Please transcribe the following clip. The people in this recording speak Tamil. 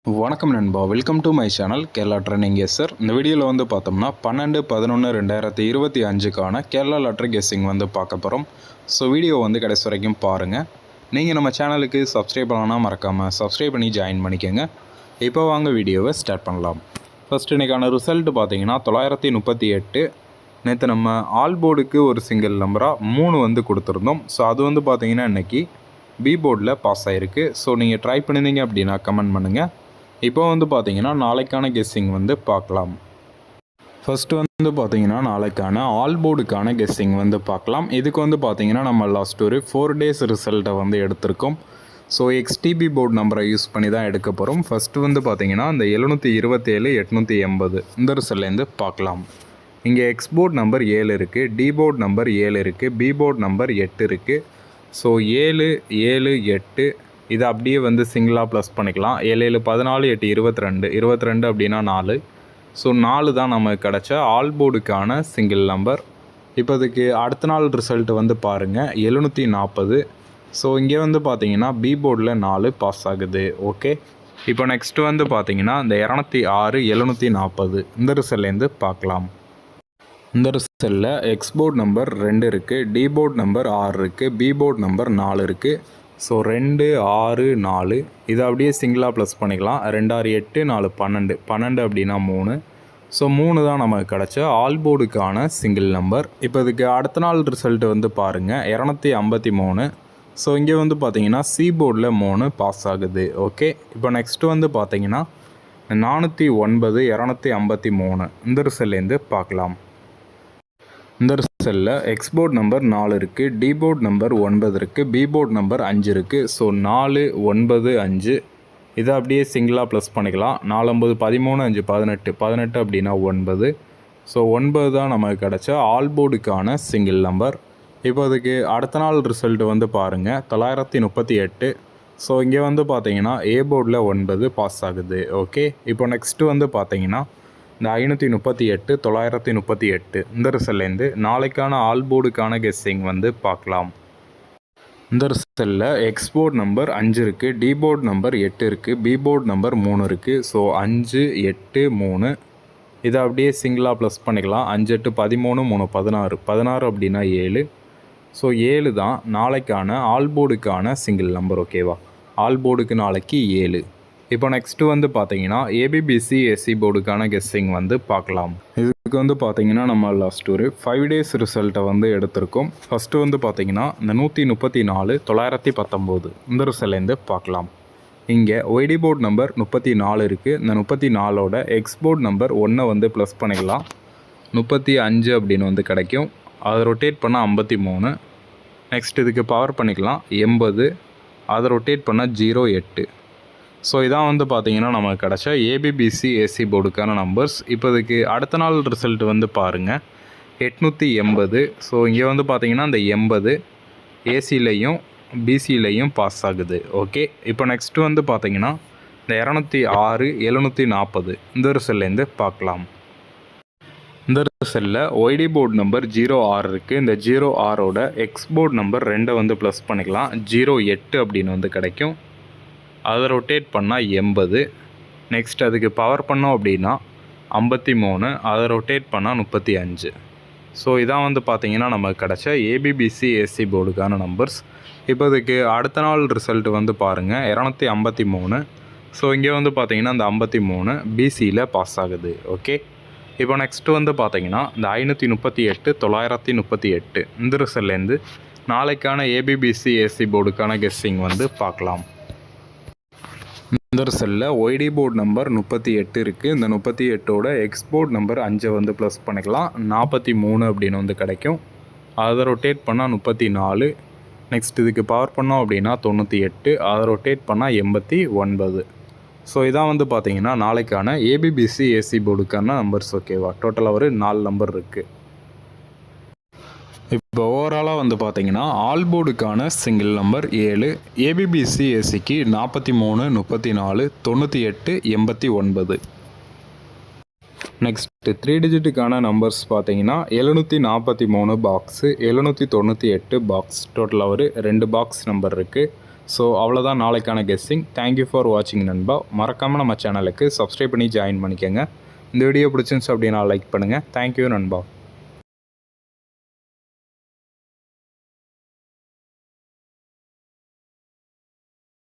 வணக்கம் நண்பா, welcome to my channel Kerala trending guesser. இந்த வீடியோவில் வந்து பார்த்தோம்னா 12/11/2025க்கான கேரளா லாட்ரி கெஸ்ஸிங் வந்து பார்க்க போகிறோம். ஸோ வீடியோ வந்து கடைசி வரைக்கும் பாருங்கள். நீங்கள் நம்ம சேனலுக்கு சப்ஸ்கிரைப் பண்ணலாம், மறக்காமல் சப்ஸ்கிரைப் பண்ணி ஜாயின் பண்ணிக்கோங்க. இப்போ வாங்க வீடியோவை ஸ்டார்ட் பண்ணலாம். ஃபஸ்ட்டு இன்றைக்கான ரிசல்ட் பார்த்தீங்கன்னா 938. நேற்று நம்ம ஆல் போர்டுக்கு ஒரு சிங்கிள் நம்பராக 3 வந்து கொடுத்துருந்தோம். ஸோ அது வந்து பார்த்தீங்கன்னா இன்றைக்கி பி போர்டில் பாஸ் ஆகிருக்கு. ஸோ நீங்கள் ட்ரை பண்ணியிருந்தீங்க அப்படின்னா கமெண்ட் பண்ணுங்கள். இப்போ வந்து பார்த்தீங்கன்னா நாளைக்கான கெஸ்ஸிங் வந்து பார்க்கலாம். ஃபஸ்ட்டு வந்து பார்த்தீங்கன்னா நாளைக்கான ஆல் போர்டுக்கான கெஸ்ஸிங் வந்து பார்க்கலாம். இதுக்கு வந்து பார்த்தீங்கன்னா நம்ம லாஸ்ட் ஒரு 4 days ரிசல்ட்டை வந்து எடுத்திருக்கோம். ஸோ XTB போர்டு நம்பரை யூஸ் பண்ணி தான் எடுக்க போகிறோம். ஃபஸ்ட்டு வந்து பார்த்தீங்கன்னா இந்த 727 880 இந்த ரிசல்ட்லேருந்து பார்க்கலாம். இங்கே எக்ஸ் போர்டு நம்பர் 7 இருக்குது, டி போர்டு நம்பர் 7 இருக்குது, பி போர்டு நம்பர் 8 இருக்குது. ஸோ 7 7 8 இதை அப்படியே வந்து சிங்கிளாக ப்ளஸ் பண்ணிக்கலாம். 7 7 14 8 22 22 அப்படின்னா 4. ஸோ 4 தான் நமக்கு கிடச்ச ஆல் போர்டுக்கான சிங்கிள் நம்பர். இப்போ இதுக்கு அடுத்த நாள் ரிசல்ட்டு வந்து பாருங்கள் 740. ஸோ இங்கே வந்து பார்த்தீங்கன்னா பி போர்டில் 4 பாஸ் ஆகுது. ஓகே, இப்போ நெக்ஸ்ட்டு வந்து பார்த்தீங்கன்னா இந்த 206 740 இந்த ரிசல்ட்லேருந்து பார்க்கலாம். இந்த ரிசல்ட்டில் எக்ஸ் போர்டு நம்பர் 2 இருக்குது, டி போர்டு நம்பர் 6 இருக்குது, பி போர்டு நம்பர் 4 இருக்குது. ஸோ 2 6 4 இதை அப்படியே சிங்கிளாக ப்ளஸ் பண்ணிக்கலாம். 2 6 8 4 12 12 அப்படின்னா 3. ஸோ 3 தான் நமக்கு கிடச்ச ஆல் போர்டுக்கான சிங்கிள் நம்பர். இப்போ இதுக்கு அடுத்த நாள் ரிசல்ட்டு வந்து பாருங்கள் 253. ஸோ இங்கே வந்து பார்த்தீங்கன்னா சி போர்டில் 3 பாஸ் ஆகுது. ஓகே, இப்போ நெக்ஸ்ட்டு வந்து பார்த்தீங்கன்னா 409 253 இந்த ரிசல்ட்லேருந்து பார்க்கலாம். இந்த ரிசல்ட்டில் எக்ஸ் போர்டு நம்பர் 4 இருக்குது, டி போர்டு நம்பர் 9 இருக்குது, பி போர்டு நம்பர் 5 இருக்குது. ஸோ 4 9 5 இதை அப்படியே சிங்கிளாக ப்ளஸ் பண்ணிக்கலாம். 4 9 13 5 18 18 அப்படின்னா 9. ஸோ 9 தான் நமக்கு கிடச்ச ஆல் போர்டுக்கான சிங்கிள் நம்பர். இப்போ அதுக்கு அடுத்த நாள் ரிசல்ட்டு வந்து பாருங்கள் 938. ஸோ இங்கே வந்து பார்த்தீங்கன்னா ஏ போர்டில் 9 பாஸ் ஆகுது. ஓகே, இப்போ நெக்ஸ்ட்டு வந்து பார்த்தீங்கன்னா இந்த 538 938 இந்த ரிசல்ட்லேருந்து நாளைக்கான ஆல் போர்டுக்கான கெஸ்ஸிங் வந்து பார்க்கலாம். இந்த ரிசல்ட்டில் எக்ஸ் போர்டு நம்பர் 5 இருக்குது, டி போர்டு நம்பர் 8 இருக்குது, பி போர்டு நம்பர் 3 இருக்குது. ஸோ 5 8 3 இதை அப்படியே சிங்கிளாக ப்ளஸ் பண்ணிக்கலாம். 5 8 13 3 16 16 அப்படின்னா 7. ஸோ 7 தான் நாளைக்கான ஆல் போர்டுக்கான சிங்கிள் நம்பர். ஓகேவா, ஆல் போர்டுக்கு நாளைக்கு 7. இப்போ நெக்ஸ்ட்டு வந்து பார்த்தீங்கன்னா ஏபிபிசி எஸ்சி போர்டுக்கான கெஸ்ஸிங் வந்து பார்க்கலாம். இதுக்கு வந்து பார்த்தீங்கன்னா நம்ம லாஸ்ட் ஒரு 5 days ரிசல்ட்டை வந்து எடுத்திருக்கோம். ஃபஸ்ட்டு வந்து பார்த்தீங்கன்னா இந்த 134 919 இந்த ரிசல்ட்லேருந்து பார்க்கலாம். இங்கே ஒய்டி போர்டு நம்பர் 34 இருக்குது. இந்த 34ஓட எக்ஸ் போர்டு நம்பர் 1 வந்து ப்ளஸ் பண்ணிக்கலாம். 35 அப்படின்னு வந்து கிடைக்கும். அதை ரொட்டேட் பண்ணால் 53. நெக்ஸ்ட் இதுக்கு பவர் பண்ணிக்கலாம் 80. அதை ரொட்டேட் பண்ணால் 08. ஸோ இதான் வந்து பார்த்தீங்கன்னா நமக்கு கிடச்ச ஏபிபிசி ஏசி போர்டுக்கான நம்பர்ஸ். இப்போ இதுக்கு அடுத்த நாள் ரிசல்ட் வந்து பாருங்கள் 880. ஸோ இங்கே வந்து பார்த்தீங்கன்னா இந்த 80 ஏசிலையும் பிசிலையும் பாஸ் ஆகுது. ஓகே, இப்போ நெக்ஸ்ட்டு வந்து பார்த்தீங்கன்னா இந்த 206 740 இந்த ரிசல்ட்லேருந்து பார்க்கலாம். இந்த ரிசல்ட்டில் ஒய்டி போர்டு நம்பர் 06 இருக்குது. இந்த 06ஓட எக்ஸ் போர்டு நம்பர் 2 வந்து ப்ளஸ் பண்ணிக்கலாம். 08 அப்படின்னு வந்து கிடைக்கும். அதை ரொட்டேட் பண்ணால் 80. நெக்ஸ்ட் அதுக்கு பவர் பண்ணோம் அப்படின்னா 53. அதை ரொட்டேட் பண்ணால் 35. ஸோ இதான் வந்து பார்த்தீங்கன்னா நமக்கு கிடச்ச ஏபிபிசி ஏசி போர்டுக்கான நம்பர்ஸ். இப்போ இதுக்கு அடுத்த நாள் ரிசல்ட்டு வந்து பாருங்கள் 253. ஸோ இங்கே வந்து பார்த்தீங்கன்னா இந்த 53 பிசியில் பாஸ் ஆகுது. ஓகே, இப்போ நெக்ஸ்ட்டு வந்து பார்த்தீங்கன்னா இந்த 538 938 இந்த ரிசல்ட்லேருந்து நாளைக்கான ஏபிபிசி ஏசி போர்டுக்கான கெஸ்ஸிங் வந்து பார்க்கலாம். இந்த ரிசல்ட்டில் ஒய்டி போர்டு நம்பர் 38 இருக்குது. இந்த 38ஓட எக்ஸ் போர்டு நம்பர் 5 வந்து ப்ளஸ் பண்ணிக்கலாம். 43 அப்படின்னு வந்து கிடைக்கும். அதை ரொட்டேட் பண்ணால் 34. நெக்ஸ்ட் இதுக்கு பவர் பண்ணோம் அப்படின்னா 98. அதை ரொட்டேட் பண்ணால் 89. ஸோ இதான் வந்து பார்த்தீங்கன்னா நாளைக்கான ஏபிபிசி ஏசி போர்டுக்கான நம்பர்ஸ். ஓகேவா, டோட்டலாக ஒரு 4 நம்பர் இருக்குது. இப்போ ஓவராலாக வந்து பார்த்தீங்கன்னா ஆல் போர்டுக்கான சிங்கிள் நம்பர் 7, ஏபிபிசி ஏசிக்கு 43 34 98 89. நெக்ஸ்ட்டு 3 டிஜிட்டுக்கான நம்பர்ஸ் பார்த்தீங்கன்னா 743 பாக்ஸு, 798 பாக்ஸ், டோட்டலாக ஒரு 2 பாக்ஸ் நம்பர் இருக்குது. ஸோ அவ்வளோதான் நாளைக்கான கெஸ்ஸிங். தேங்க்யூ ஃபார் வாட்சிங் நண்பா. மறக்காமல் நம்ம சேனலுக்கு சப்ஸ்கிரைப் பண்ணி ஜாயின் பண்ணிக்கோங்க. இந்த வீடியோ பிடிச்சிருந்துச்சு அப்படின்னா லைக் பண்ணுங்கள். தேங்க்யூ நண்பா.